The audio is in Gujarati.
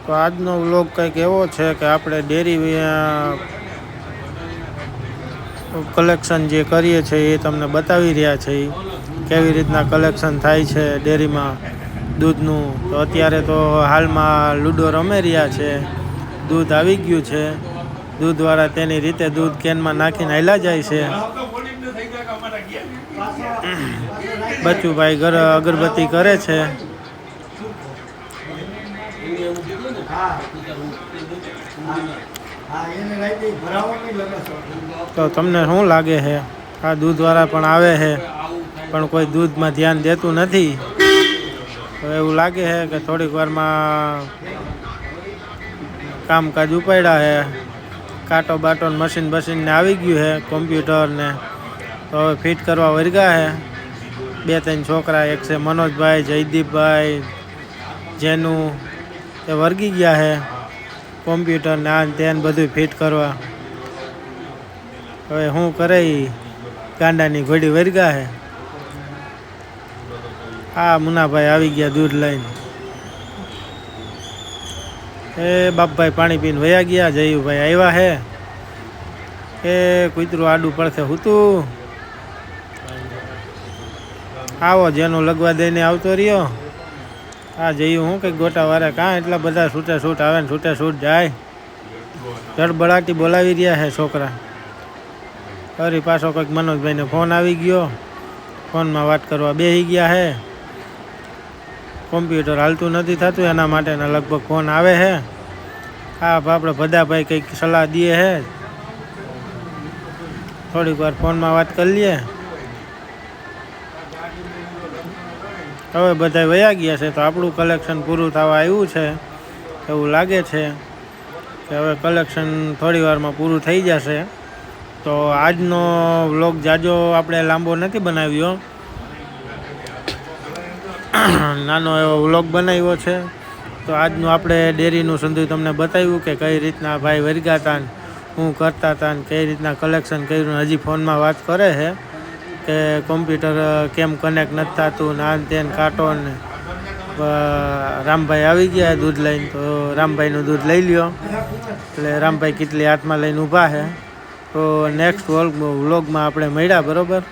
તો આજનો વ્લોગ કંઈક એવો છે કે આપણે ડેરી કલેક્શન જે કરીએ છીએ એ તમને બતાવી રહ્યા છીએ કેવી રીતના કલેક્શન થાય છે ડેરીમાં દૂધનું. તો અત્યારે તો હાલમાં લૂડો રમી રહ્યા છે. દૂધ આવી ગયું છે. દૂધવાળા તેની રીતે દૂધ કેનમાં નાખીને હાલ્યા જાય છે. બચુભાઈ અગરબત્તી કરે છે. તો તમને શું લાગે છે? આ દૂધવાળા પણ આવે છે પણ કોઈ દૂધમાં ધ્યાન દેતું નથી. તો એવું લાગે છે કે થોડીક વારમાં કામકાજ ઉપાડ્યા છે. કાંટો બાટો મશીન બશીનને આવી ગયું છે કોમ્પ્યુટરને. તો હવે ફિટ કરવા વર્ગ્યા છે 2-3 છોકરા. એક છે મનોજભાઈ, જયદીપભાઈ, જેનું એ વર્ગી ગયા છે કોમ્પ્યુટરને આ તેને બધું ફિટ કરવા. હવે શું કરે ગાંડાની ઘોડી વર્ગા છે. હા, મુનાભાઈ આવી ગયા દૂધ લઈને. એ બાપભાઈ પાણી પીને વયા ગયા. જયુભાઈ આવ્યા છે. એ કૂતરું આડું પડશે હૂતું. આવો જેનું લગવા દઈને આવતો રહ્યો. હા જયું હું કંઈક ગોટા વારે કાં એટલા બધા છૂટે છૂટ આવે ને છૂટે છૂટ જાય. જડબડાટી બોલાવી રહ્યા છે છોકરા. ફરી પાછો કંઈક મનોજભાઈને ફોન આવી ગયો. ફોનમાં વાત કરવા બેસી ગયા છે. કોમ્પ્યુટર હાલતું નથી થતું એના માટેના લગભગ ફોન આવે છે. હા આપણે ભદાભાઈ કંઈક સલાહ દે છે. થોડીક વાર ફોનમાં વાત કરી લઈએ. હવે બધા વયા ગયા છે તો આપણું કલેક્શન પૂરું થવા આવ્યું છે એવું લાગે છે કે હવે કલેક્શન થોડી વારમાં પૂરું થઈ જશે. તો આજનો વ્લોગ જાજો આપણે લાંબો નથી બનાવ્યો. નાનો એવો વ્લોગ બનાવ્યો છે. તો આજનું આપણે ડેરીનું સંધું તમને બતાવ્યું કે કઈ રીતના ભાઈ વર્ગા હતા ને શું કરતા હતા ને કઈ રીતના કલેક્શન કર્યું. હજી ફોનમાં વાત કરે છે કે કોમ્પ્યુટર કેમ કનેક્ટ નથી થતું ને આન તેન કાંટો ને. રામભાઈ આવી ગયા દૂધ લઈને. તો રામભાઈનું દૂધ લઈ લ્યો. એટલે રામભાઈ કેટલી હાથમાં લઈને ઊભા છે. તો નેક્સ્ટ વ્લોગમાં આપણે મળ્યા બરાબર.